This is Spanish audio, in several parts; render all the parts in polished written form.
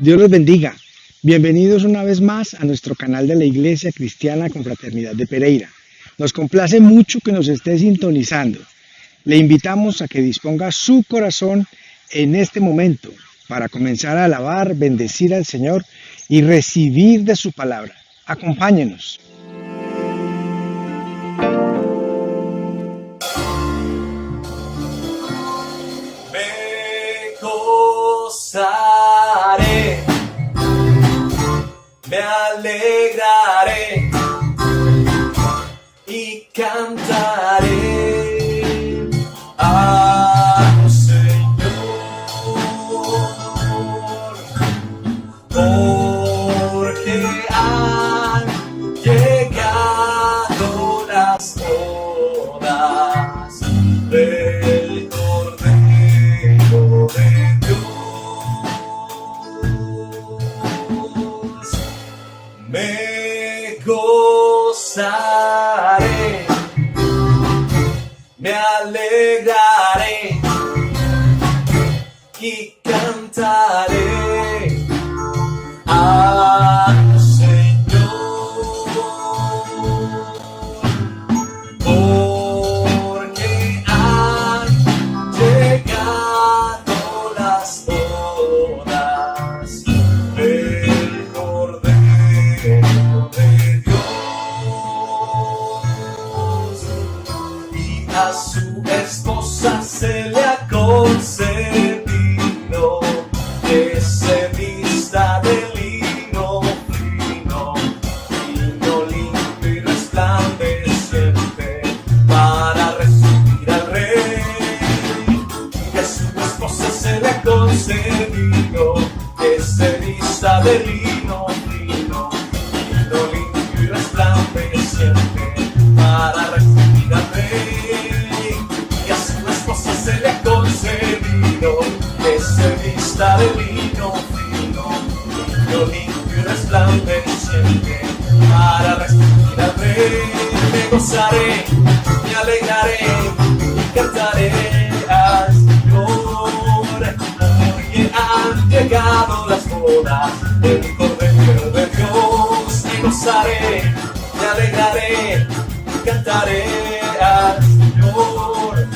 Dios los bendiga. Bienvenidos una vez más a nuestro canal de la Iglesia Cristiana Confraternidad de Pereira. Nos complace mucho que nos esté sintonizando. Le invitamos a que disponga su corazón en este momento para comenzar a alabar, bendecir al Señor y recibir de su palabra. Acompáñenos. Me gozaré, me alegraré y cantaré al Señor, porque han llegado las bodas del Cordero de Dios. Me gozaré, me alegraré y cantaré al Señor, porque han llegado las bodas del Cordero de Dios, y a su esposa se le ha concedido que se vista de lino fino, lino limpio y resplandeciente, para recibir al Rey. Y a su esposa se le ha concedido que se vista de lino fino, lino limpio y resplandeciente, para recibir al Rey. Y a su esposa se le ha concedido que se vista de lino fino, lino limpio y resplandeciente, para recibir al Rey. Me gozaré, me alegraré y cantaré al Señor, porque han llegado las bodas del Cordero de Dios. Me gozaré, me alegraré y cantaré al Señor,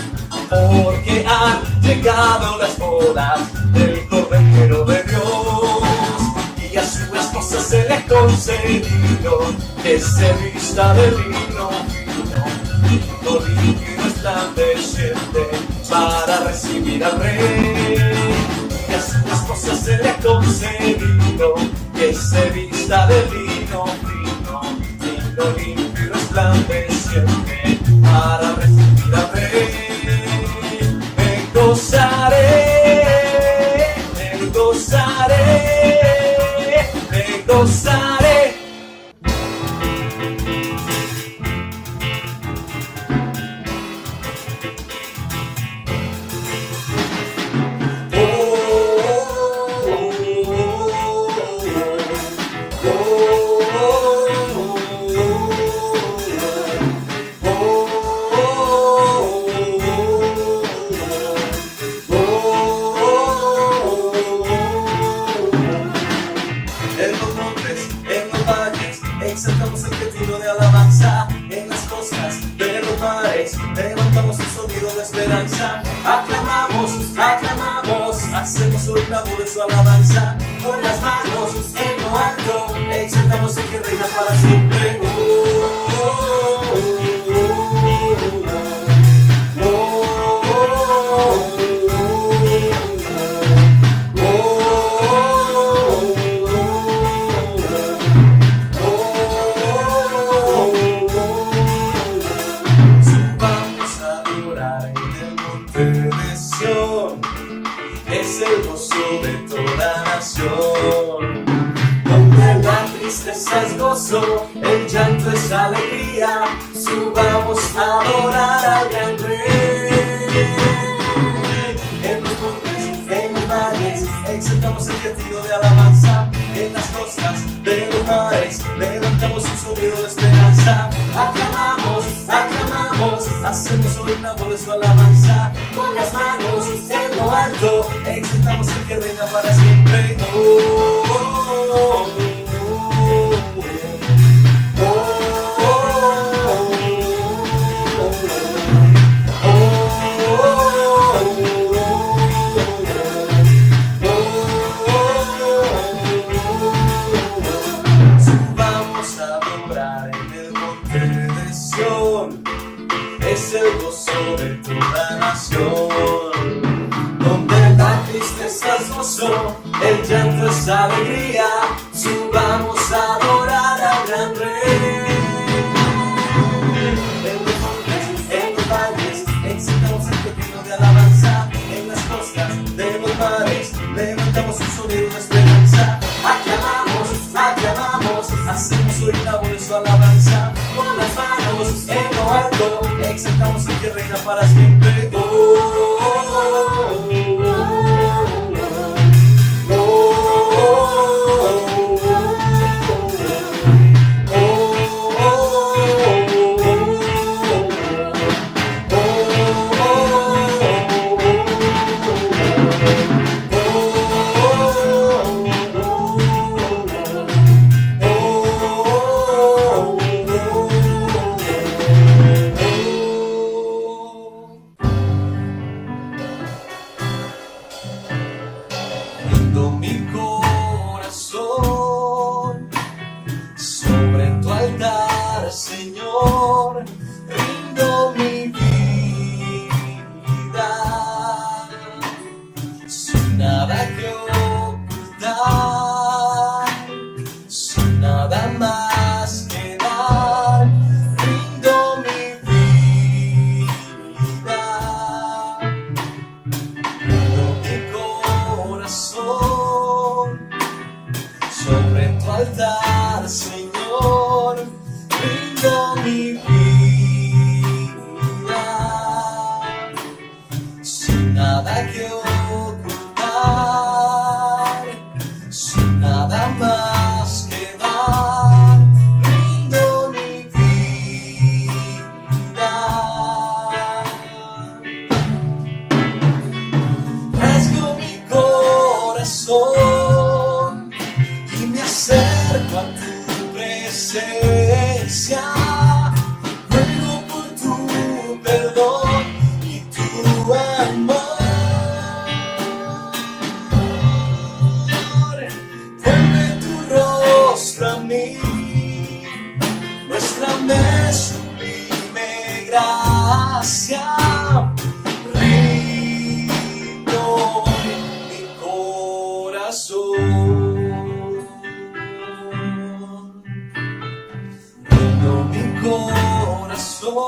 porque han llegado las bodas del Cordero de Dios. Y a su esposa se le ha concedido que se vista de lino fino, lino limpio y resplandeciente, para recibir al Rey. Y a su esposa se le ha concedido que se vista de lino fino, lino limpio y resplandeciente, para recibir al Rey. Me gozaré, me gozaré, me gozaré. En los montes, en los valles, exaltamos el gentío de alabanza. En las costas de los mares, levantamos un sonido de esperanza. Aclamamos, aclamamos, hacemos un clavo de su alabanza. Con las manos en lo alto, exaltamos el que reina para siempre. Es el gozo de toda nación, donde la tristeza es gozo, el llanto es alegría. Subamos a adorar al gran Rey. En los montes, en los valles, exaltamos el latido de alabanza. En las costas de los mares, levantamos un sonido de esperanza. Aclamamos, aclamamos, hacemos un clavo de su alabanza. Con las manos en lo alto, exaltamos el que reina para siempre. Oh, de toda nación. Donde la tristeza es gozo, el llanto es alegría, subamos a adorar al gran Rey. En los montes, en los valles, excitamos el pepino de alabanza, en las costas de los mares, levantamos un sonido de esperanza. Aclamamos, hacemos oír la voz de su alabanza, con las manos en lo alto, exaltamos al que reina para siempre. Rindo mi corazón sobre tu altar, Señor, rindo mi vida, sin nada que ocultar, sin nada más que dar, rindo mi vida, rindo mi corazón sobre tu altar, Señor, rindo mi vida, sin nada que ocultar, sin nada más que dar, rindo mi vida. Rasgo mi corazón y me acerco a tu presencia, ruego por tu perdón y tu amor. Vuelve tu rostro a mí, muéstrame sublime gracia, rindo mi corazón. Rindo mi corazón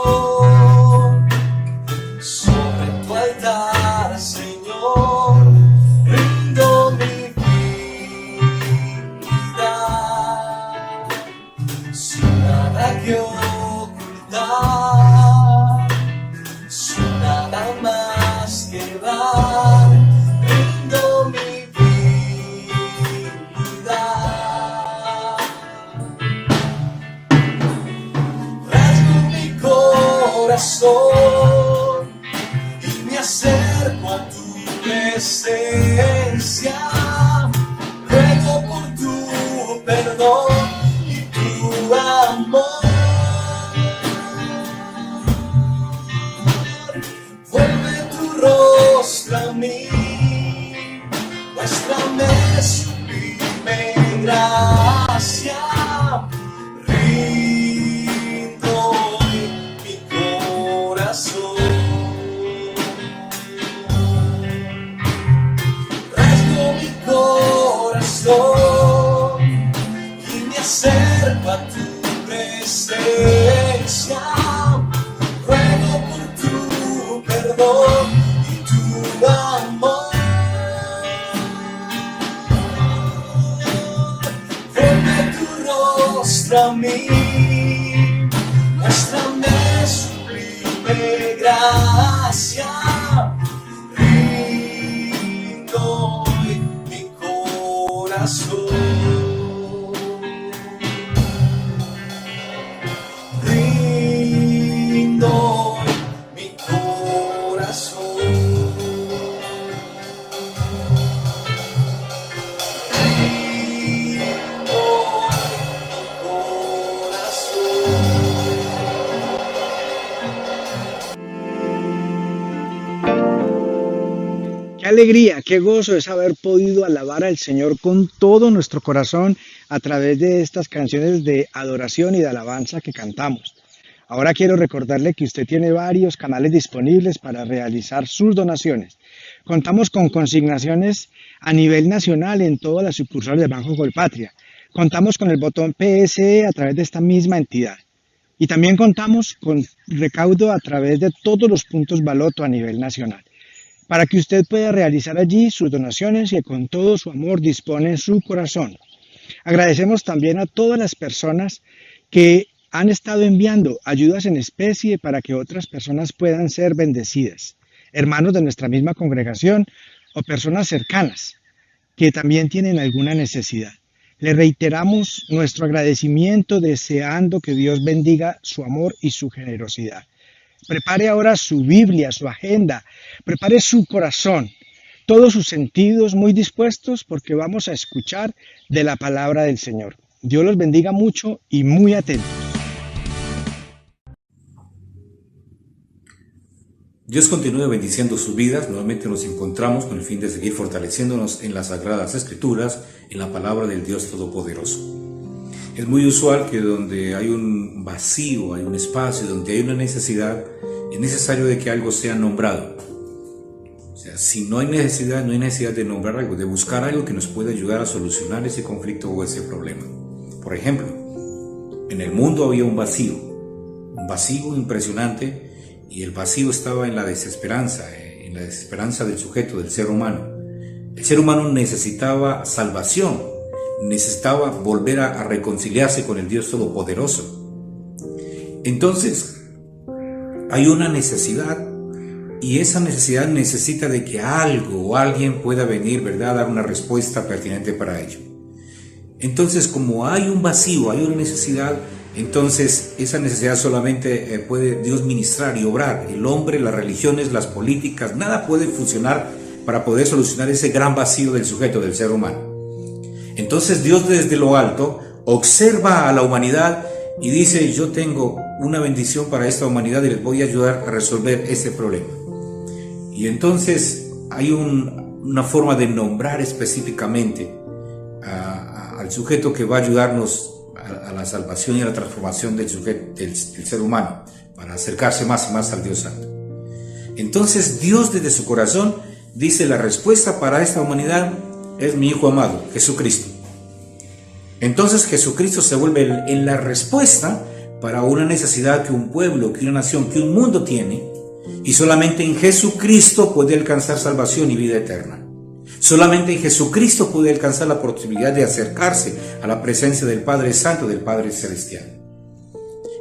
sobre tu altar, Señor, rindo mi vida, sin nada que ocultar, sin nada más que dar, rindo mi vida. Rasgo mi corazón y me acerco a tu presencia, ruego por tu perdón y tu amor. Vuelve tu rostro a mí, muéstrame sublime gracia, rindo mi corazón. Rasgo mi corazón y me acerco a tu presencia, ruego por tu perdón y tu amor. Vuelve tu rostro a mí, muéstrame sublime gracia, rindo mi corazón. Rindo mi corazón. Rindo mi corazón. Qué alegría, qué gozo es haber podido alabar al Señor con todo nuestro corazón a través de estas canciones de adoración y de alabanza que cantamos. Ahora quiero recordarle que usted tiene varios canales disponibles para realizar sus donaciones. Contamos con consignaciones a nivel nacional en todas las sucursales del Banco Colpatria. Contamos con el botón PSE a través de esta misma entidad. Y también contamos con recaudo a través de todos los puntos Baloto a nivel nacional, para que usted pueda realizar allí sus donaciones que con todo su amor dispone en su corazón. Agradecemos también a todas las personas que han estado enviando ayudas en especie para que otras personas puedan ser bendecidas, hermanos de nuestra misma congregación o personas cercanas que también tienen alguna necesidad. Le reiteramos nuestro agradecimiento deseando que Dios bendiga su amor y su generosidad. Prepare ahora su Biblia, su agenda, prepare su corazón, todos sus sentidos muy dispuestos porque vamos a escuchar de la palabra del Señor. Dios los bendiga mucho y muy atentos. Dios continúe bendiciendo sus vidas. Nuevamente nos encontramos con el fin de seguir fortaleciéndonos en las Sagradas Escrituras, en la palabra del Dios Todopoderoso. Es muy usual que donde hay un vacío, hay un espacio, donde hay una necesidad, es necesario de que algo sea nombrado. O sea, si no hay necesidad de nombrar algo, de buscar algo que nos pueda ayudar a solucionar ese conflicto o ese problema. Por ejemplo, en el mundo había un vacío impresionante. Y el vacío estaba en la desesperanza del sujeto, del ser humano. El ser humano necesitaba salvación, necesitaba volver a reconciliarse con el Dios Todopoderoso. Entonces, hay una necesidad, y esa necesidad necesita de que algo o alguien pueda venir, ¿verdad?, a dar una respuesta pertinente para ello. Entonces, como hay un vacío, hay una necesidad, entonces esa necesidad solamente puede Dios ministrar y obrar. El hombre, las religiones, las políticas, nada puede funcionar para poder solucionar ese gran vacío del sujeto, del ser humano. Entonces Dios desde lo alto observa a la humanidad y dice: yo tengo una bendición para esta humanidad y les voy a ayudar a resolver ese problema. Y entonces hay una forma de nombrar específicamente al sujeto que va a ayudarnos a la salvación y a la transformación del ser humano, para acercarse más y más al Dios Santo. Entonces Dios desde su corazón dice: la respuesta para esta humanidad es mi Hijo amado, Jesucristo. Entonces Jesucristo se vuelve en la respuesta para una necesidad que un pueblo, que una nación, que un mundo tiene, y solamente en Jesucristo puede alcanzar salvación y vida eterna. Solamente en Jesucristo puede alcanzar la posibilidad de acercarse a la presencia del Padre Santo, del Padre Celestial.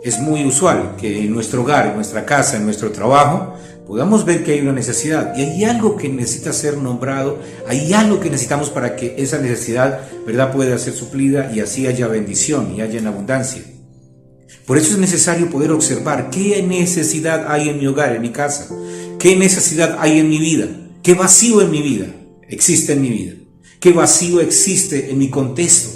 Es muy usual que en nuestro hogar, en nuestra casa, en nuestro trabajo, podamos ver que hay una necesidad y hay algo que necesita ser nombrado, hay algo que necesitamos para que esa necesidad, ¿verdad?, pueda ser suplida y así haya bendición y haya en abundancia. Por eso es necesario poder observar qué necesidad hay en mi hogar, en mi casa, qué necesidad hay en mi vida, qué vacío en mi vida existe en mi vida, qué vacío existe en mi contexto,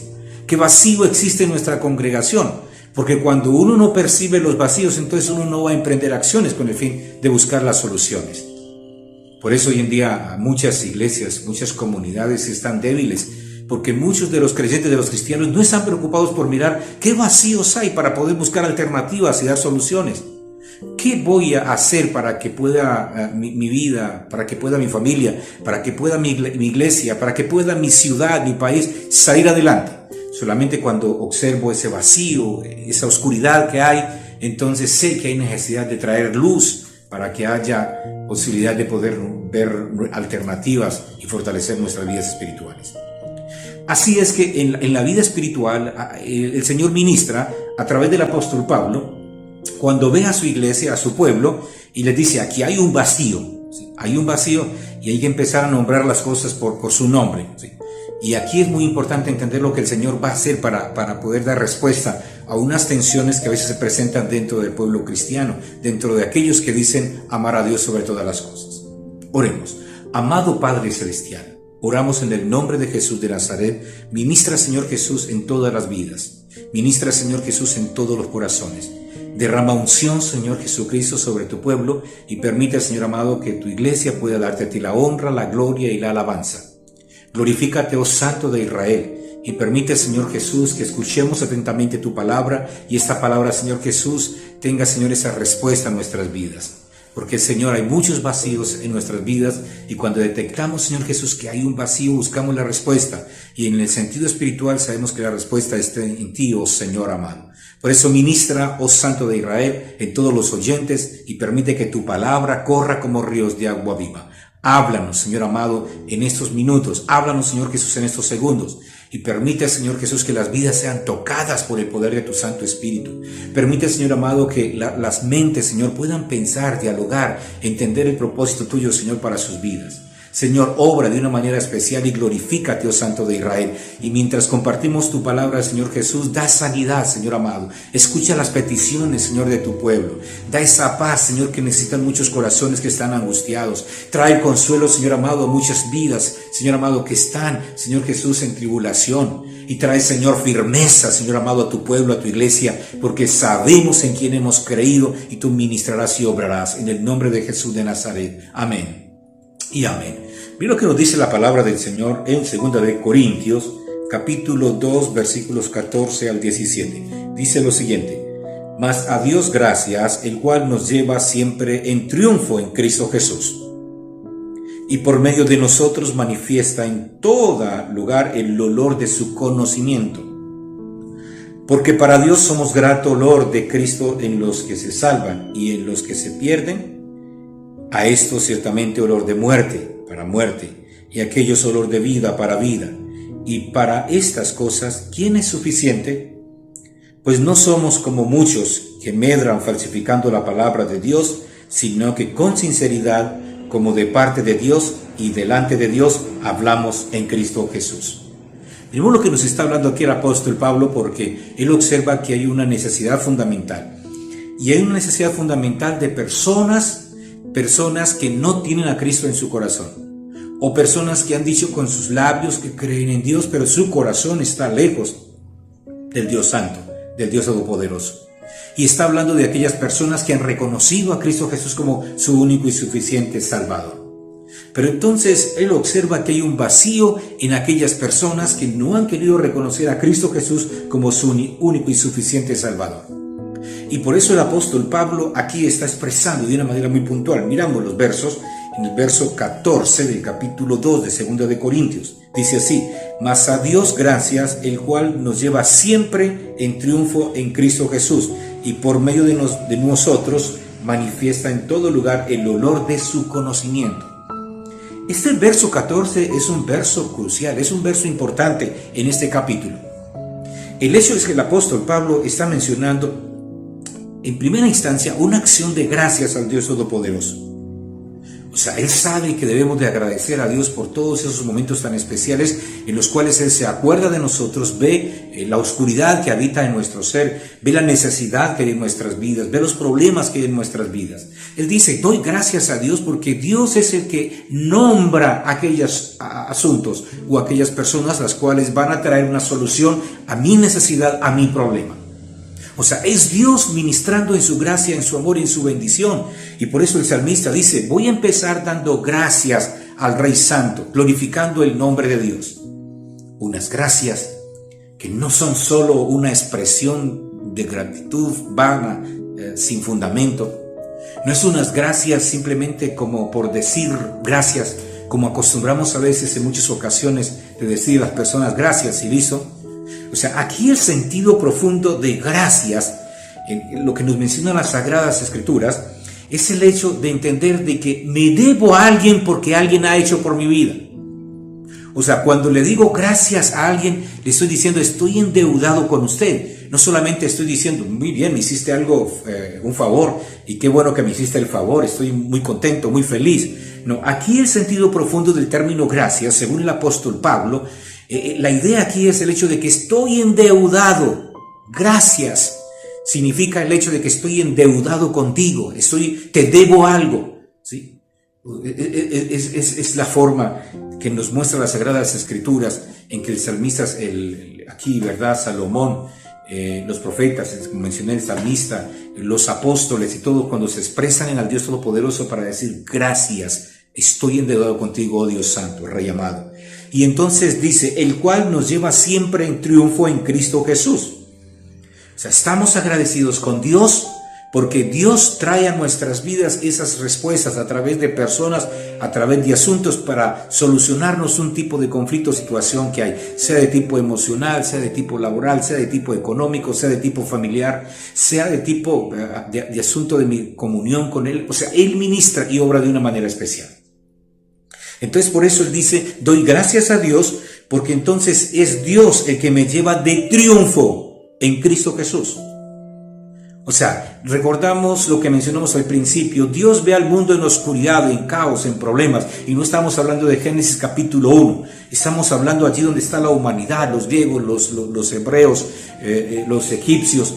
qué vacío existe en nuestra congregación, porque cuando uno no percibe los vacíos, entonces uno no va a emprender acciones con el fin de buscar las soluciones. Por eso hoy en día muchas iglesias, muchas comunidades están débiles, porque muchos de los creyentes, de los cristianos, no están preocupados por mirar qué vacíos hay para poder buscar alternativas y dar soluciones. ¿Qué voy a hacer para que pueda mi vida, para que pueda mi familia, para que pueda mi iglesia, para que pueda mi ciudad, mi país salir adelante? Solamente cuando observo ese vacío, esa oscuridad que hay, entonces sé que hay necesidad de traer luz para que haya posibilidad de poder ver alternativas y fortalecer nuestras vidas espirituales. Así es que en la vida espiritual el Señor ministra a través del apóstol Pablo, cuando ve a su iglesia, a su pueblo, y les dice: aquí hay un vacío, ¿sí? Hay un vacío y hay que empezar a nombrar las cosas por su nombre, ¿sí? Y aquí es muy importante entender lo que el Señor va a hacer para poder dar respuesta a unas tensiones que a veces se presentan dentro del pueblo cristiano, dentro de aquellos que dicen amar a Dios sobre todas las cosas. Oremos. Amado Padre Celestial, oramos en el nombre de Jesús de Nazaret. Ministra, Señor Jesús, en todas las vidas. Ministra, Señor Jesús, en todos los corazones. Derrama unción, Señor Jesucristo, sobre tu pueblo y permite, Señor amado, que tu iglesia pueda darte a ti la honra, la gloria y la alabanza. Glorifícate, oh Santo de Israel, y permite, Señor Jesús, que escuchemos atentamente tu palabra y esta palabra, Señor Jesús, tenga, Señor, esa respuesta a nuestras vidas. Porque, Señor, hay muchos vacíos en nuestras vidas y cuando detectamos, Señor Jesús, que hay un vacío, buscamos la respuesta. Y en el sentido espiritual sabemos que la respuesta está en ti, oh Señor amado. Por eso ministra, oh Santo de Israel, en todos los oyentes y permite que tu palabra corra como ríos de agua viva. Háblanos, Señor amado, en estos minutos. Háblanos, Señor Jesús, en estos segundos. Y permite, Señor Jesús, que las vidas sean tocadas por el poder de tu Santo Espíritu. Permite, Señor amado, que las mentes, Señor, puedan pensar, dialogar, entender el propósito tuyo, Señor, para sus vidas. Señor, obra de una manera especial y glorifícate, oh Santo de Israel. Y mientras compartimos tu palabra, Señor Jesús, da sanidad, Señor amado. Escucha las peticiones, Señor, de tu pueblo. Da esa paz, Señor, que necesitan muchos corazones que están angustiados. Trae consuelo, Señor amado, a muchas vidas, Señor amado, que están, Señor Jesús, en tribulación. Y trae, Señor, firmeza, Señor amado, a tu pueblo, a tu iglesia, porque sabemos en quién hemos creído y tú ministrarás y obrarás. En el nombre de Jesús de Nazaret. Amén y amén. Mira lo que nos dice la palabra del Señor en 2 de Corintios, capítulo 2, versículos 14 al 17. Dice lo siguiente: mas a Dios gracias, el cual nos lleva siempre en triunfo en Cristo Jesús, y por medio de nosotros manifiesta en todo lugar el olor de su conocimiento. Porque para Dios somos grato olor de Cristo en los que se salvan y en los que se pierden. A esto ciertamente olor de muerte para muerte, y aquellos olor de vida para vida. Y para estas cosas, ¿quién es suficiente? Pues no somos como muchos que medran falsificando la palabra de Dios, sino que con sinceridad, como de parte de Dios y delante de Dios, hablamos en Cristo Jesús. Miremos lo que nos está hablando aquí el apóstol Pablo, porque él observa que hay una necesidad fundamental. Y hay una necesidad fundamental de personas que no tienen a Cristo en su corazón, o personas que han dicho con sus labios que creen en Dios, pero su corazón está lejos del Dios Santo, del Dios Todopoderoso. Y está hablando de aquellas personas que han reconocido a Cristo Jesús como su único y suficiente Salvador. Pero entonces él observa que hay un vacío en aquellas personas que no han querido reconocer a Cristo Jesús como su único y suficiente Salvador. Y por eso el apóstol Pablo aquí está expresando de una manera muy puntual. Miramos los versos, en el verso 14 del capítulo 2 de 2 de Corintios. Dice así: mas a Dios gracias, el cual nos lleva siempre en triunfo en Cristo Jesús, y por medio de nosotros manifiesta en todo lugar el olor de su conocimiento. Este verso 14 es un verso crucial, es un verso importante en este capítulo. El hecho es que el apóstol Pablo está mencionando en primera instancia una acción de gracias al Dios Todopoderoso. O sea, él sabe que debemos de agradecer a Dios por todos esos momentos tan especiales en los cuales Él se acuerda de nosotros, ve la oscuridad que habita en nuestro ser, ve la necesidad que hay en nuestras vidas, ve los problemas que hay en nuestras vidas. Él dice: doy gracias a Dios porque Dios es el que nombra aquellos asuntos o aquellas personas las cuales van a traer una solución a mi necesidad, a mi problema. O sea, es Dios ministrando en su gracia, en su amor y en su bendición. Y por eso el salmista dice: voy a empezar dando gracias al Rey Santo, glorificando el nombre de Dios. Unas gracias que no son solo una expresión de gratitud vana, sin fundamento. No es unas gracias simplemente como por decir gracias, como acostumbramos a veces en muchas ocasiones de decir a las personas gracias y listo. O sea, aquí el sentido profundo de gracias, lo que nos mencionan las Sagradas Escrituras, es el hecho de entender de que me debo a alguien porque alguien ha hecho por mi vida. O sea, cuando le digo gracias a alguien, le estoy diciendo estoy endeudado con usted. No solamente estoy diciendo muy bien, me hiciste algo, un favor, y qué bueno que me hiciste el favor, estoy muy contento, muy feliz. No, aquí el sentido profundo del término gracias, según el apóstol Pablo, la idea aquí es el hecho de que estoy endeudado. Gracias significa el hecho de que estoy endeudado contigo, te debo algo, ¿sí? Es la forma que nos muestra las Sagradas Escrituras en que el salmista, aquí, ¿verdad? Salomón, los profetas, como mencioné, el salmista, los apóstoles y todo, cuando se expresan en el Dios Todopoderoso para decir gracias, estoy endeudado contigo, oh Dios Santo, Rey amado. Y entonces dice, el cual nos lleva siempre en triunfo en Cristo Jesús. O sea, estamos agradecidos con Dios porque Dios trae a nuestras vidas esas respuestas a través de personas, a través de asuntos para solucionarnos un tipo de conflicto o situación que hay, sea de tipo emocional, sea de tipo laboral, sea de tipo económico, sea de tipo familiar, sea de tipo de asunto de mi comunión con Él. O sea, Él ministra y obra de una manera especial. Entonces por eso Él dice, doy gracias a Dios porque entonces es Dios el que me lleva de triunfo en Cristo Jesús. O sea, recordamos lo que mencionamos al principio, Dios ve al mundo en oscuridad, en caos, en problemas, y no estamos hablando de Génesis capítulo 1, estamos hablando allí donde está la humanidad, los griegos, los hebreos, los egipcios,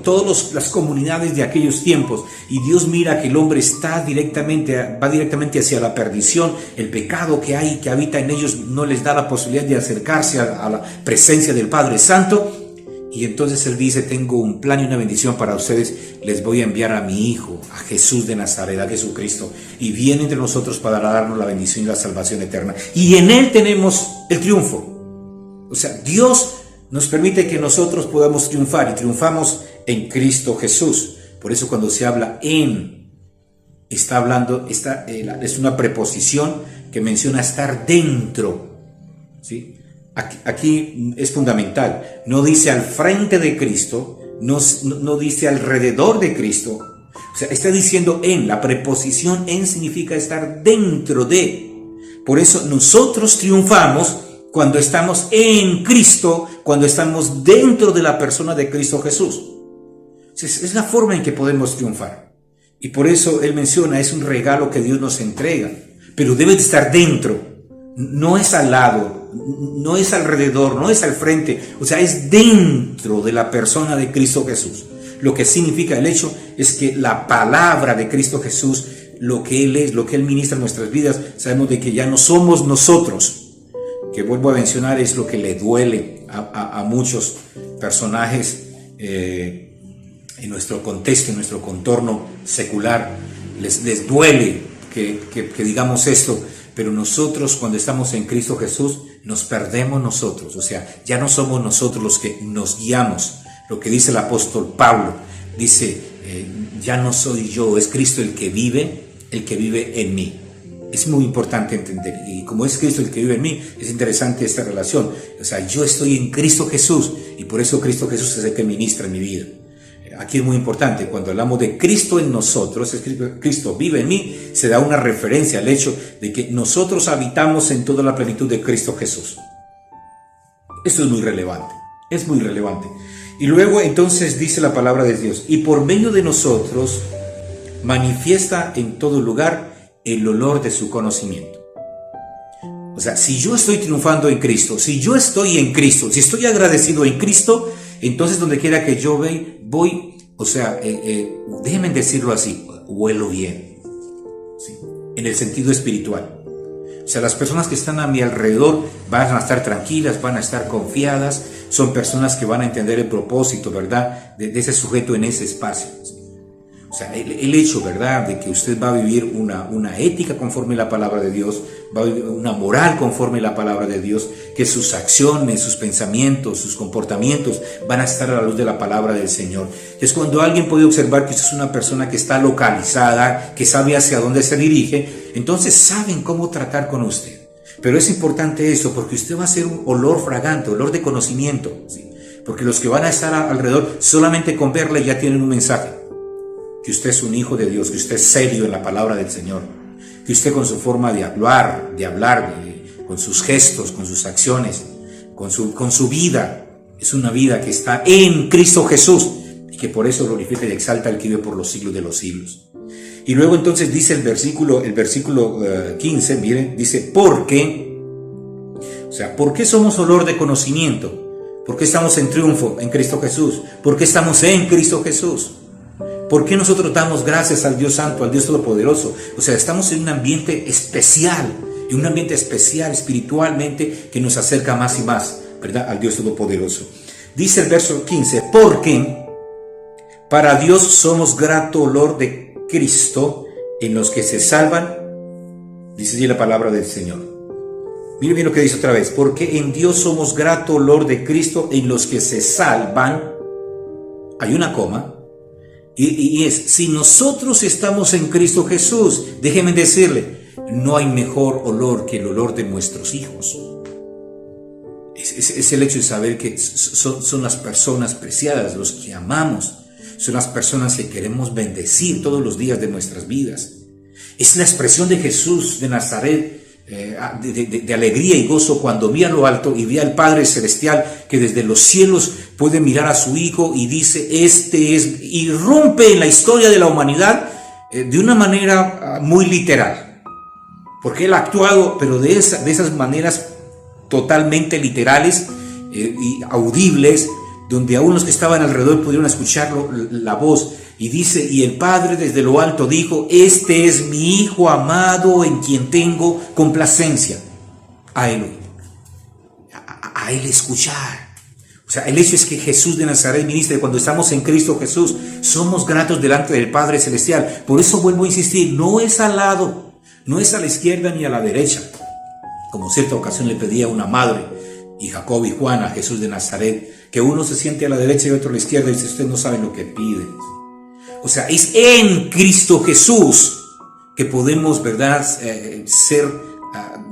todas las comunidades de aquellos tiempos, y Dios mira que el hombre va directamente hacia la perdición, el pecado que hay, que habita en ellos, no les da la posibilidad de acercarse a la presencia del Padre Santo. Y entonces Él dice, tengo un plan y una bendición para ustedes, les voy a enviar a mi Hijo, a Jesús de Nazaret, a Jesucristo, y viene entre nosotros para darnos la bendición y la salvación eterna. Y en Él tenemos el triunfo. O sea, Dios nos permite que nosotros podamos triunfar, y triunfamos en Cristo Jesús. Por eso cuando se habla en, está hablando, es una preposición que menciona estar dentro, ¿sí? Aquí es fundamental, no dice al frente de Cristo, no dice alrededor de Cristo, o sea, está diciendo en, la preposición en significa estar dentro de. Por eso nosotros triunfamos cuando estamos en Cristo, cuando estamos dentro de la persona de Cristo Jesús. Es la forma en que podemos triunfar. Y por eso Él menciona, es un regalo que Dios nos entrega, pero debe de estar dentro, no es al lado, no es alrededor, no es al frente, o sea, es dentro de la persona de Cristo Jesús. Lo que significa el hecho es que la palabra de Cristo Jesús, lo que Él es, lo que Él ministra en nuestras vidas, sabemos de que ya no somos nosotros, que vuelvo a mencionar, es lo que le duele a muchos personajes en nuestro contexto, en nuestro contorno secular, les duele que digamos esto. Pero nosotros, cuando estamos en Cristo Jesús, nos perdemos nosotros. O sea, ya no somos nosotros los que nos guiamos. Lo que dice el apóstol Pablo, dice, ya no soy yo, es Cristo el que vive en mí. Es muy importante entender. Y como es Cristo el que vive en mí, es interesante esta relación. O sea, yo estoy en Cristo Jesús y por eso Cristo Jesús es el que ministra en mi vida. Aquí es muy importante, cuando hablamos de Cristo en nosotros, es Cristo vive en mí, se da una referencia al hecho de que nosotros habitamos en toda la plenitud de Cristo Jesús. Esto es muy relevante, es muy relevante. Y luego entonces dice la palabra de Dios, y por medio de nosotros manifiesta en todo lugar el olor de su conocimiento. O sea, si yo estoy triunfando en Cristo, si yo estoy en Cristo, si estoy agradecido en Cristo, entonces donde quiera que yo voy, o sea, déjenme decirlo así, huelo bien, ¿sí? En el sentido espiritual. O sea, las personas que están a mi alrededor van a estar tranquilas, van a estar confiadas, son personas que van a entender el propósito, ¿verdad?, de ese sujeto en ese espacio, ¿sí? O sea, el hecho, ¿verdad?, de que usted va a vivir una ética conforme a la palabra de Dios, va a vivir una moral conforme a la palabra de Dios, que sus acciones, sus pensamientos, sus comportamientos van a estar a la luz de la palabra del Señor. Es cuando alguien puede observar que usted es una persona que está localizada, que sabe hacia dónde se dirige, entonces saben cómo tratar con usted. Pero es importante esto, porque usted va a ser un olor fragante, olor de conocimiento, ¿sí? Porque los que van a estar alrededor, solamente con verle ya tienen un mensaje. Que usted es un hijo de Dios, que usted es serio en la palabra del Señor, que usted con su forma de hablar, con sus gestos, con sus acciones, con su vida, es una vida que está en Cristo Jesús y que por eso glorifica y exalta al que vive por los siglos de los siglos. Y luego entonces dice el versículo 15, miren, dice, ¿por qué? O sea, ¿por qué somos olor de conocimiento? ¿Por qué estamos en triunfo en Cristo Jesús? ¿Por qué estamos en Cristo Jesús? ¿Por qué nosotros damos gracias al Dios Santo, al Dios Todopoderoso? O sea, estamos en un ambiente especial espiritualmente que nos acerca más y más, ¿verdad?, al Dios Todopoderoso. Dice el verso 15, porque para Dios somos grato olor de Cristo en los que se salvan, dice allí la palabra del Señor. Mire bien lo que dice otra vez. Porque en Dios somos grato olor de Cristo en los que se salvan. Hay una coma. Y es, si nosotros estamos en Cristo Jesús, déjenme decirle, no hay mejor olor que el olor de nuestros hijos. Es el hecho de saber que son las personas preciadas, los que amamos. Son las personas que queremos bendecir todos los días de nuestras vidas. Es la expresión de Jesús de Nazaret, de alegría y gozo cuando vi a lo alto y vi al Padre Celestial que desde los cielos puede mirar a su Hijo y dice, este es, irrumpe en la historia de la humanidad de una manera muy literal. Porque Él ha actuado, pero de esas maneras totalmente literales y audibles, donde aún los que estaban alrededor pudieron escucharlo, la voz. Y dice, y el Padre desde lo alto dijo, este es mi Hijo amado en quien tengo complacencia. A Él escuchar. O sea, el hecho es que Jesús de Nazaret ministra, cuando estamos en Cristo Jesús, somos gratos delante del Padre Celestial. Por eso vuelvo a insistir, no es al lado, no es a la izquierda ni a la derecha. Como cierta ocasión le pedía a una madre, y Jacob y Juan, a Jesús de Nazaret, que uno se siente a la derecha y otro a la izquierda, y dice, ustedes no saben lo que piden. O sea, es en Cristo Jesús que podemos, ¿verdad?, ser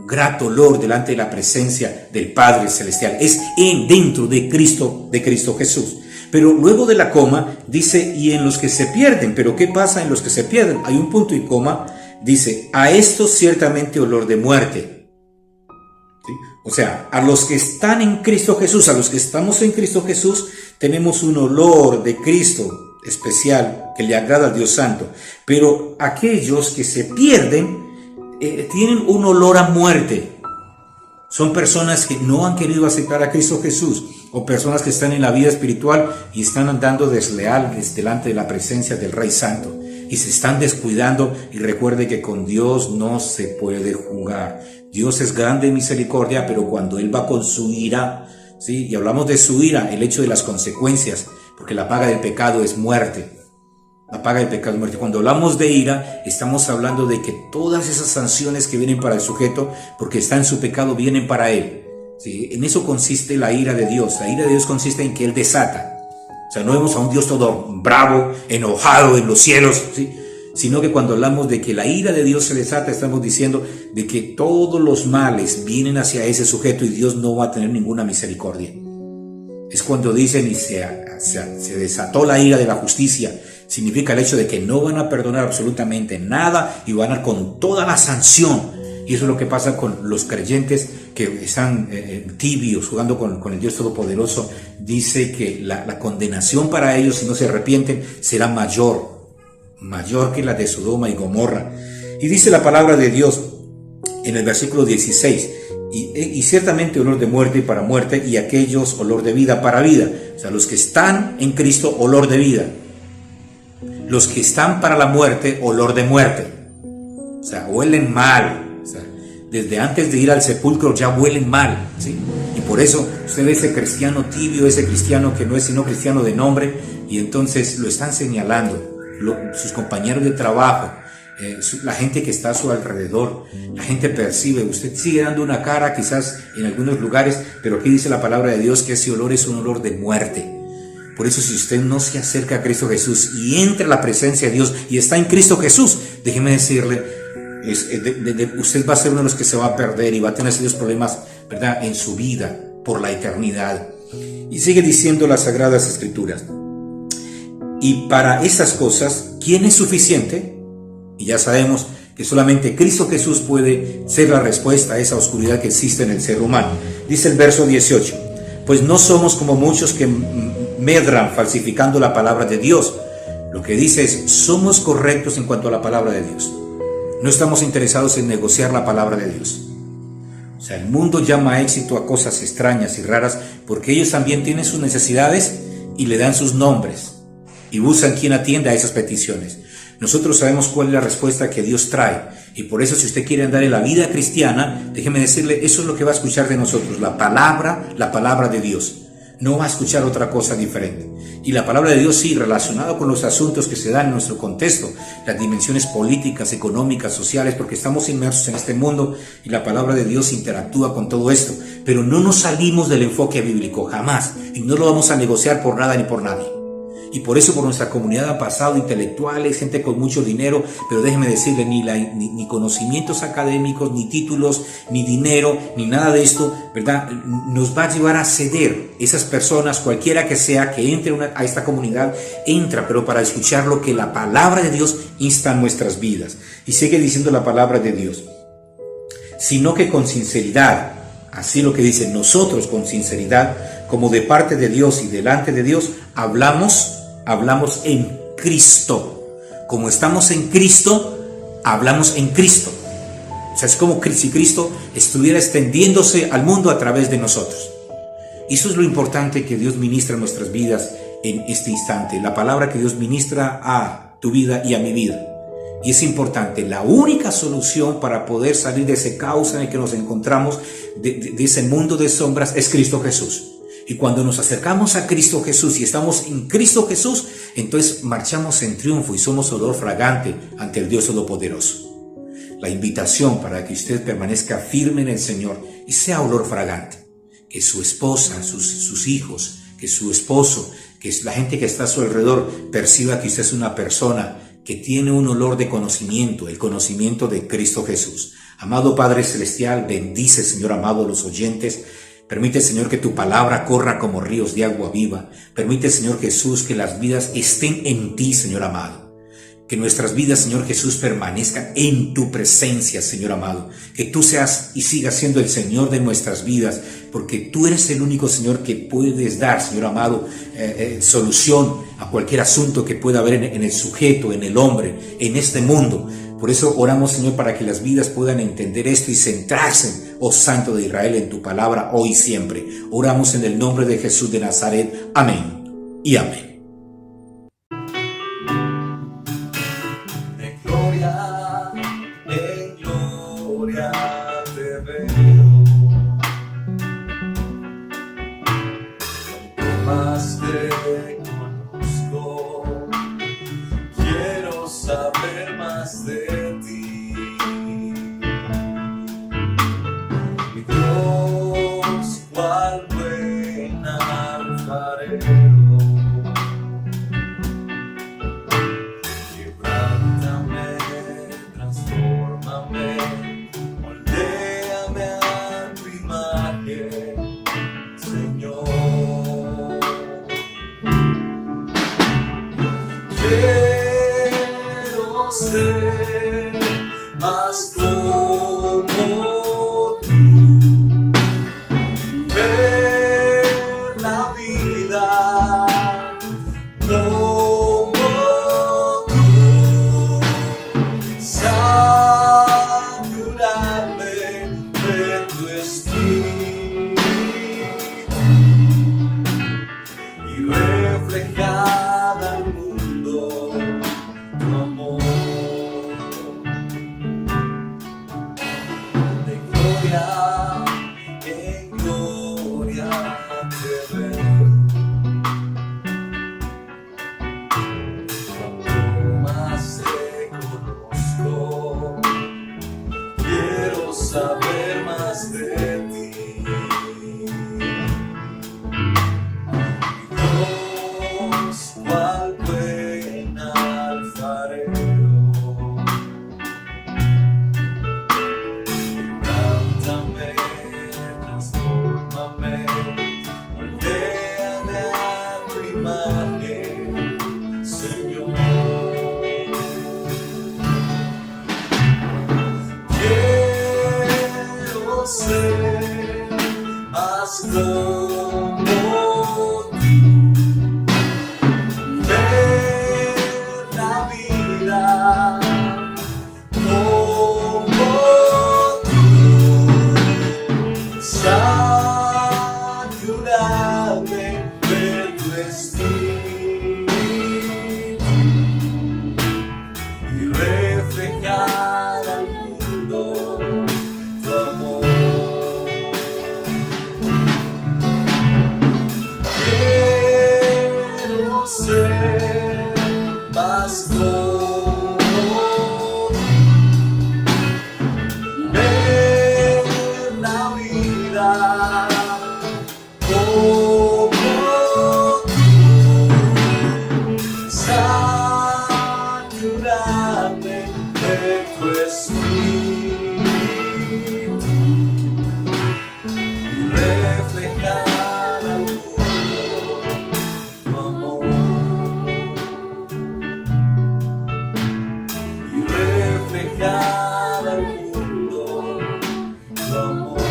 grato olor delante de la presencia del Padre Celestial. Es dentro de Cristo Jesús. Pero luego de la coma dice, y en los que se pierden. Pero ¿qué pasa en los que se pierden? Hay un punto y coma. Dice, a estos ciertamente olor de muerte. ¿Sí? O sea, a los que están en Cristo Jesús, a los que estamos en Cristo Jesús, tenemos un olor de Cristo especial que le agrada al Dios Santo. Pero aquellos que se pierden tienen un olor a muerte. Son personas que no han querido aceptar a Cristo Jesús, o personas que están en la vida espiritual y están andando desleales delante de la presencia del Rey Santo y se están descuidando. Y recuerde que con Dios no se puede jugar. Dios es grande en misericordia, pero cuando Él va con su ira, ¿sí? Y hablamos de su ira, el hecho de las consecuencias, porque la paga del pecado es muerte. La paga del pecado es muerte. Cuando hablamos de ira, estamos hablando de que todas esas sanciones que vienen para el sujeto, porque está en su pecado, vienen para él. ¿Sí? En eso consiste la ira de Dios. La ira de Dios consiste en que Él desata. O sea, no vemos a un Dios todo bravo, enojado en los cielos, ¿sí? Sino que cuando hablamos de que la ira de Dios se desata, estamos diciendo de que todos los males vienen hacia ese sujeto y Dios no va a tener ninguna misericordia. Es cuando dicen y se desató la ira de la justicia. Significa el hecho de que no van a perdonar absolutamente nada y van a con toda la sanción. Y eso es lo que pasa con los creyentes que están tibios, jugando con el Dios Todopoderoso. Dice que la condenación para ellos, si no se arrepienten, será mayor que la de Sodoma y Gomorra. Y dice la palabra de Dios en el versículo 16, y ciertamente olor de muerte para muerte, y aquellos olor de vida para vida. O sea, los que están en Cristo, olor de vida. Los que están para la muerte, olor de muerte. O sea, huelen mal. O sea, desde antes de ir al sepulcro ya huelen mal, ¿sí? Y por eso usted ve ese cristiano tibio, ese cristiano que no es sino cristiano de nombre, y entonces lo están señalando. Sus compañeros de trabajo, la gente que está a su alrededor, la gente percibe. Usted sigue dando una cara quizás en algunos lugares, pero aquí dice la palabra de Dios que ese olor es un olor de muerte. Por eso, si usted no se acerca a Cristo Jesús y entra a la presencia de Dios y está en Cristo Jesús, déjeme decirle, usted va a ser uno de los que se va a perder y va a tener serios problemas, ¿verdad?, en su vida por la eternidad. Y sigue diciendo las Sagradas Escrituras. Y para esas cosas, ¿quién es suficiente? Y ya sabemos que solamente Cristo Jesús puede ser la respuesta a esa oscuridad que existe en el ser humano. Dice el verso 18, pues no somos como muchos que medran falsificando la palabra de Dios. Lo que dice es, somos correctos en cuanto a la palabra de Dios. No estamos interesados en negociar la palabra de Dios. O sea, el mundo llama éxito a cosas extrañas y raras porque ellos también tienen sus necesidades y le dan sus nombres y buscan quien atienda a esas peticiones. Nosotros sabemos cuál es la respuesta que Dios trae, y por eso, si usted quiere andar en la vida cristiana, déjeme decirle, eso es lo que va a escuchar de nosotros, la palabra de Dios. No va a escuchar otra cosa diferente. Y la palabra de Dios, sí, relacionada con los asuntos que se dan en nuestro contexto, las dimensiones políticas, económicas, sociales, porque estamos inmersos en este mundo y la palabra de Dios interactúa con todo esto. Pero no nos salimos del enfoque bíblico, jamás. Y no lo vamos a negociar por nada ni por nadie. Y por eso por nuestra comunidad han pasado intelectuales, gente con mucho dinero, pero déjeme decirle, ni conocimientos académicos, ni títulos, ni dinero, ni nada de esto, ¿verdad? Nos va a llevar a ceder. Esas personas, cualquiera que sea, que entre a esta comunidad, entra, pero para escuchar lo que la palabra de Dios insta en nuestras vidas. Y sigue diciendo la palabra de Dios, sino que con sinceridad, así lo que dice, nosotros con sinceridad, como de parte de Dios y delante de Dios, hablamos en Cristo. Como estamos en Cristo, hablamos en Cristo. O sea, es como si Cristo estuviera extendiéndose al mundo a través de nosotros. Y eso es lo importante que Dios ministra en nuestras vidas en este instante. La palabra que Dios ministra a tu vida y a mi vida. Y es importante, la única solución para poder salir de ese caos en el que nos encontramos, de ese mundo de sombras, es Cristo Jesús. Y cuando nos acercamos a Cristo Jesús y estamos en Cristo Jesús, entonces marchamos en triunfo y somos olor fragante ante el Dios Todopoderoso. La invitación para que usted permanezca firme en el Señor y sea olor fragante. Que su esposa, sus hijos, que su esposo, que la gente que está a su alrededor perciba que usted es una persona que tiene un olor de conocimiento, el conocimiento de Cristo Jesús. Amado Padre Celestial, bendice, Señor amado, a los oyentes. Permite, Señor, que tu palabra corra como ríos de agua viva. Permite, Señor Jesús, que las vidas estén en ti, Señor amado. Que nuestras vidas, Señor Jesús, permanezcan en tu presencia, Señor amado. Que tú seas y sigas siendo el Señor de nuestras vidas, porque tú eres el único, Señor, que puedes dar, Señor amado, solución a cualquier asunto que pueda haber en el sujeto, en el hombre, en este mundo. Por eso oramos, Señor, para que las vidas puedan entender esto y centrarse, oh Santo de Israel, en tu palabra hoy y siempre. Oramos en el nombre de Jesús de Nazaret. Amén y amén. De gloria en gloria te veo. Cuanto más te conozco, quiero saber más de ti. Mi Dios, cual buen alfarero, quebrántame, transfórmame, moldéame a tu imagen, Señor. Quiero ser más como tú, ver la vida como tú, saturarme de tu espíritu y reflejar al mundo tu amor. De gloria en gloria te veo. Cuanto más te conozco, quiero saber más de ti. Dios, cual buen alfarero, quebrántame, transfórmame, moldéame a tu imagen, Señor. Quiero ser más como tú, se bastó. Ver la vida como tú, saturarme de tu espíritu y reflejar al mundo tu amor, y reflejar al mundo tu amor,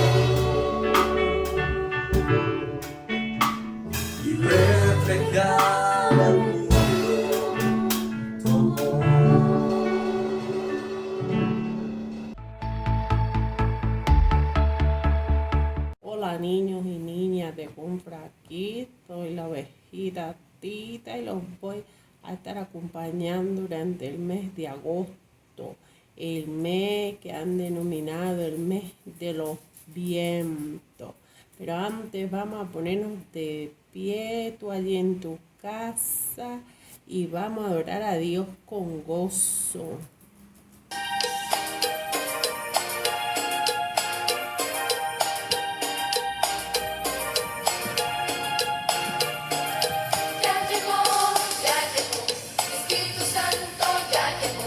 y reflejar al mundo tu amor. Hola niños y niñas de Compra aquí, soy la ovejita Tita y los voy a estar acompañando durante el mes de agosto, el mes que han denominado el mes de los vientos. Pero antes vamos a ponernos de pie, tú allí en tu casa, y vamos a adorar a Dios con gozo. Ya llegó, Espíritu Santo ya llegó,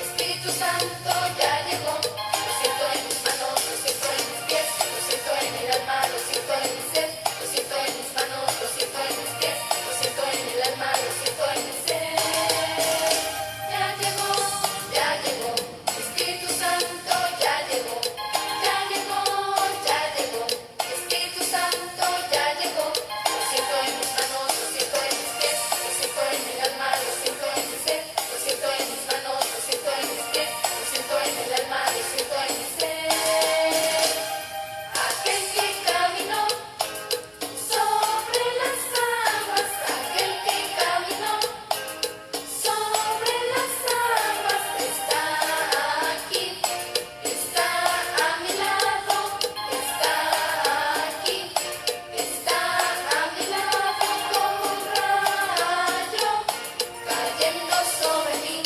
Espíritu Santo ya llegó. Lo siento en mis manos, lo siento en mis pies, lo siento en el alma, lo siento en mi ser, lo siento en mis manos, lo siento en mis pies, lo siento en el alma, lo siento en mi ser. Ya llegó, Espíritu Santo ya llegó, Espíritu Santo ya llegó. Lo siento en mis manos, lo siento en mis pies, lo siento en el alma, lo siento en mi ser, lo siento en mis manos, lo siento en mis pies, lo siento en el alma, lo siento en mi ser. Aquel que caminó sobre las aguas, aquel que caminó sobre las aguas está aquí, está a mi lado, está aquí, está a mi lado como un rayo cayendo sobre mí,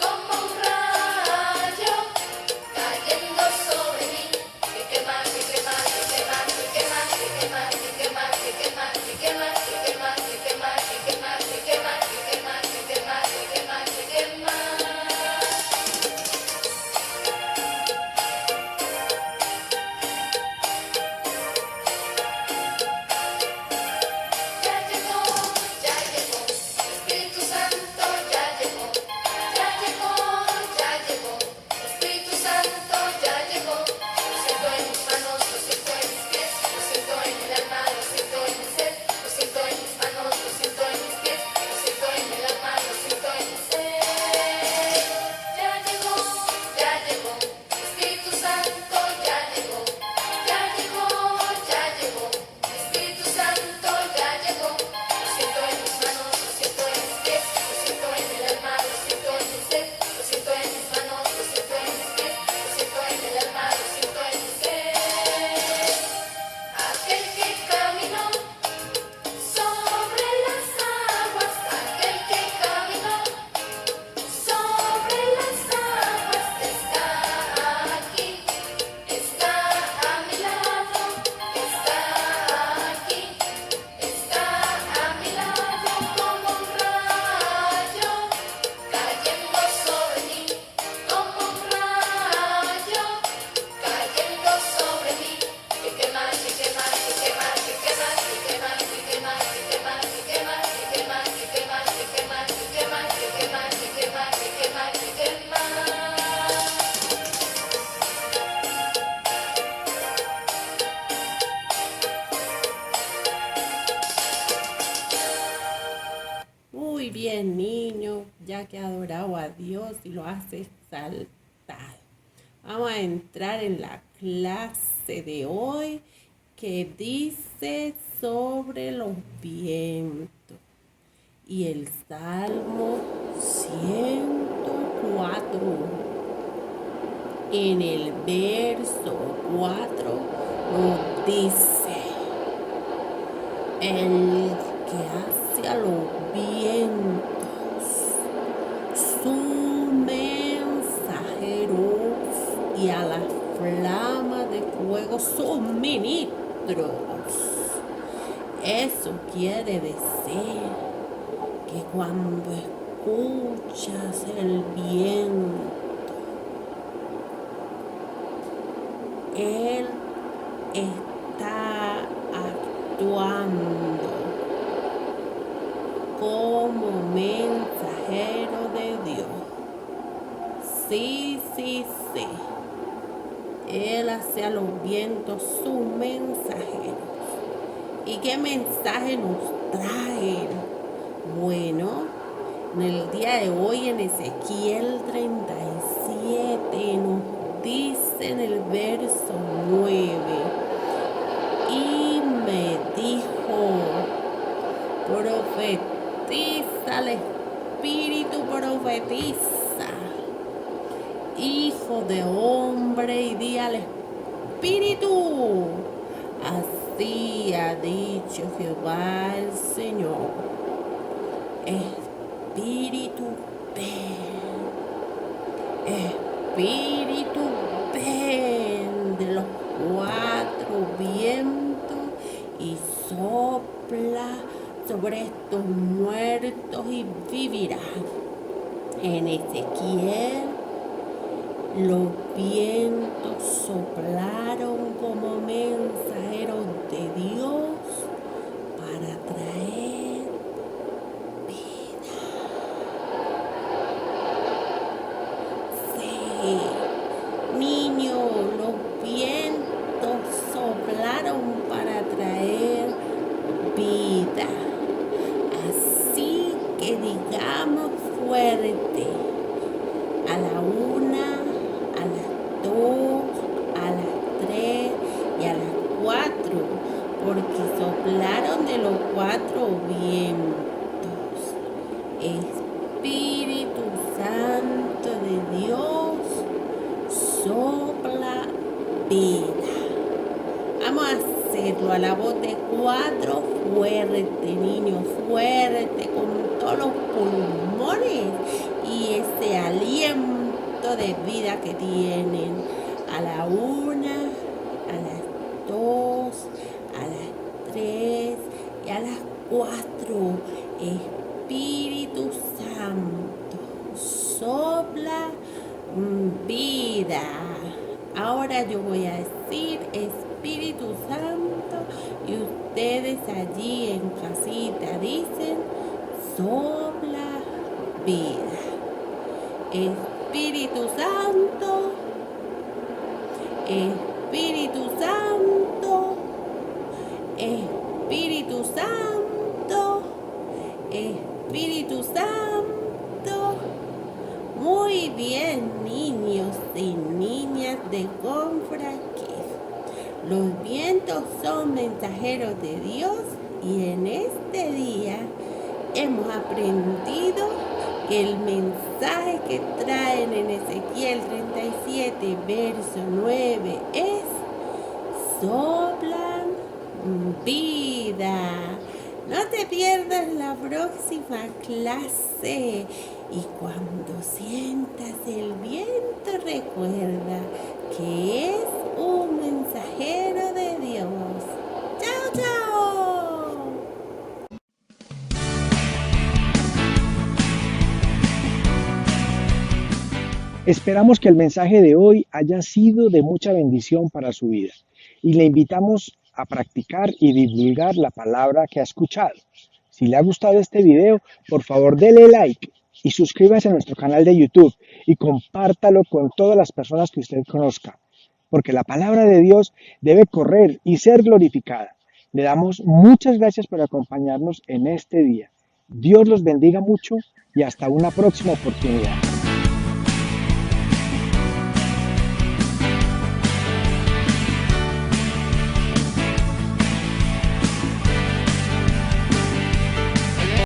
como un rayo cayendo sobre mí, que quema, que quema, que quema, que quema, que quema, que quema, que quema, que quema, que quema, que quema, que quema, que quema, que quema, que quema, que quema, que quema. Ya llegó, Espíritu Santo ya llegó, Espíritu Santo ya llegó. Lo siento en mis manos, lo siento en mis pies, lo siento en el alma, lo siento en mi ser, lo siento en mis manos, lo siento en mis pies, lo siento en el alma, lo siento en mi ser. Ya llegó, Espíritu Santo ya llegó, Espíritu Santo ya llegó. Lo siento en mis manos, lo siento en mis pies, lo siento en el alma, lo siento en mi ser, lo siento en mis manos, lo siento en mis pies, lo siento en el alma, lo siento en mi ser. Aquel que caminó sobre las aguas, aquel que caminó sobre las aguas está aquí, está a mi lado, está aquí, está a mi lado como un rayo cayendo sobre mí, como un rayo cayendo sobre mí, que quema, que quema, que quema, que quema, que quema, que quema, que quema, que quema, que quema, que quema, que quema, que quema, que quema, que quema, que quema, que quema. Muy bien, niños, ya que ha adorado a Dios y lo has exaltado. Vamos a entrar en la clase de hoy que dice sobre los vientos. Y el Salmo 104, en el verso 4, nos dice: el que hace a los vientos, su mensajero, y a la flama de fuego sus ministros. Eso quiere decir que cuando escuchas el viento, él está actuando como mensajero de Dios. Sí, sí, sí. Él hace a los vientos sus mensajeros. ¿Y qué mensaje nos trae? Bueno, en el día de hoy en Ezequiel 37 nos dice en el verso 9: y me dijo, profetiza, el Espíritu profetiza, hijo de hombre, y di al Espíritu, así ha dicho Jehová el Señor, Espíritu, ven, Espíritu, ven de los cuatro vientos y sopla sobre estos muertos y vivirán. En Ezequiel, los vientos soplaron como mensajeros de Dios para traer vida. Sí, niños, los vientos soplaron para traer vida. Así que digamos fuerte: a la 1, a las 2, a las 3 y a las 4, porque soplaron de los 4 vientos. Espíritu Santo de Dios, sopla vida. Vamos a hacerlo a la voz de 4, fuerte, niños, fuerte, con todos los pulmones y ese aliento de vida que tienen. A la 1, a las 2, a las 3 y a las 4. Espíritu Santo, sopla vida. Ahora yo voy a decir Espíritu Santo y ustedes allí en casita dicen sopla vida. Espíritu Santo, Espíritu Santo, Espíritu Santo, Espíritu Santo. Muy bien, niños y niñas de Confraquis. Los vientos son mensajeros de Dios y en este día hemos aprendido que el mensaje que traen en Ezequiel 37, verso 9 es: soplan vida. No te pierdas la próxima clase. Y cuando sientas el viento, recuerda que es un mensajero de Dios. ¡Chao, chao! Esperamos que el mensaje de hoy haya sido de mucha bendición para su vida y le invitamos a practicar y divulgar la palabra que ha escuchado. Si le ha gustado este video, por favor dele like y suscríbase a nuestro canal de YouTube y compártalo con todas las personas que usted conozca, porque la palabra de Dios debe correr y ser glorificada. Le damos muchas gracias por acompañarnos en este día. Dios los bendiga mucho y hasta una próxima oportunidad.